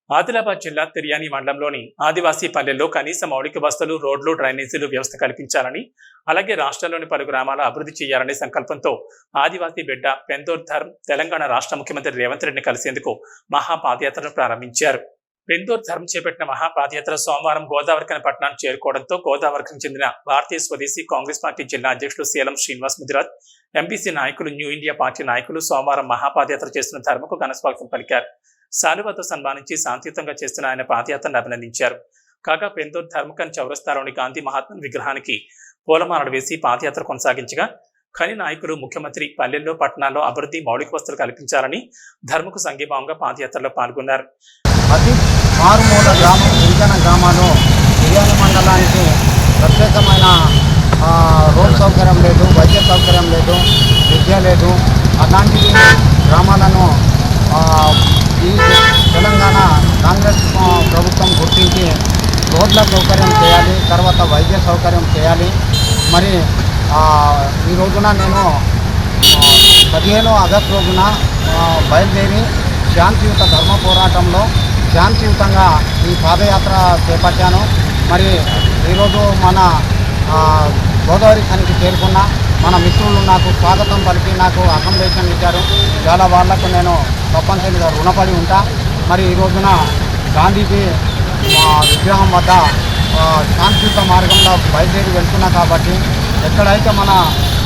ఆదిలాబాద్ జిల్లా తిర్యాని మండలంలోని ఆదివాసీ పల్లెల్లో కనీస మౌలిక వసతులు, రోడ్లు, డ్రైనేజీలు వ్యవస్థ కల్పించాలని, అలాగే రాష్ట్రంలోని పలు గ్రామాల అభివృద్ధి చేయాలనే సంకల్పంతో ఆదివాసీ బిడ్డ పెందోర్ ధర్మ్ తెలంగాణ రాష్ట్ర ముఖ్యమంత్రి రేవంత్ రెడ్డిని కలిసేందుకు మహాపాదయాత్రను ప్రారంభించారు. పెందోర్ ధర్మ్ చేపట్టిన మహాపాదయాత్ర సోమవారం గోదావరిఖని పట్టణానికి చేరుకోవడంతో గోదావరిఖనికి చెందిన భారతీయ స్వదేశీ కాంగ్రెస్ పార్టీ జిల్లా అధ్యక్షులు సేలం శ్రీనివాస్ ముదిరాజ్, ఎంపీసీ నాయకులు, న్యూ ఇండియా పార్టీ నాయకులు సోమవారం మహాపాదయాత్ర చేస్తున్న ధర్మకు ఘనస్వాగతం పలికారు. శాలువాతో సన్మానించి శాంతియుతంగా చేస్తున్న ఆయన పాదయాత్రను అభినందించారు. కాగా పెందోర్ ధర్మకన్ చౌరస్తాలోని గాంధీ మహాత్మ విగ్రహానికి పూలమాలలు వేసి పాదయాత్ర కొనసాగించగా ఖని నాయకులు ముఖ్యమంత్రి పల్లెల్లో, పట్టణాల్లో అభివృద్ధి, మౌలిక వసతులు కల్పించాలని ధర్మకు సంఘీభావంగా పాదయాత్రలో పాల్గొన్నారు. అతి మారుమూల గ్రామం, గిరిజన గ్రామాల్లో తిర్యాని మండలానికి ప్రత్యేకమైన రోడ్ సౌకర్యం లేదు, వైద్య సౌకర్యం లేదు, విద్య లేదు. అలాంటి గ్రామాలను ఈ తెలంగాణ కాంగ్రెస్ ప్రభుత్వం గుర్తించి రోడ్ల సౌకర్యం చేయాలి, తర్వాత వైద్య సౌకర్యం చేయాలి. మరి ఈ రోజున నేను 15 ఆగస్టు రోజున బయలుదేరి శాంతియుత ధర్మ పోరాటంలో శాంతియుతంగా ఈ పాదయాత్ర చేపట్టాను. మరి ఈరోజు మన గోదావరిఖనికి చేరుకున్న మన మిత్రులు నాకు స్వాగతం పలికి నాకు అకామిడేషన్ ఇచ్చారు. చాలా వాళ్లకు నేను తప్పనిసరిగా రుణపడి ఉంటా. మరి ఈ రోజున గాంధీజీ విగ్రహం వద్ద శాంతియుత మార్గంలో బయలుదేరి వెళ్తున్నా కాబట్టి ఎక్కడైతే మన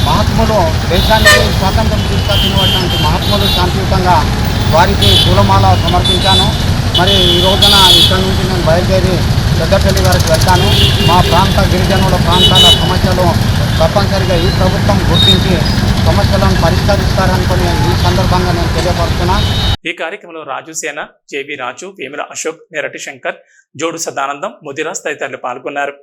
మహాత్ములు దేశానికి స్వాతంత్రం తీసుకొచ్చినటువంటి మహాత్ములు శాంతియుతంగా వారికి పూలమాల సమర్పించాను. మరి ఈ రోజున ఇక్కడ నుంచి నేను బయలుదేరి పెద్దపల్లి వరకు వెళ్తాను. మా ప్రాంత గిరిజనుల ప్రాంతాల సమస్యలు తప్పనిసరిగా ఈ ప్రభుత్వం గుర్తించి సమస్యలను పరిష్కరిస్తారనుకుని ఈ సందర్భంగా నేను తెలియపరుస్తున్నా. ఈ కార్యక్రమంలో రాజు సేన, జేవి రాజు, వేముల అశోక్, నెరటి శంకర్, జోడు సదానందం, ముదిరాజ్ తదితరులు పాల్గొన్నారు.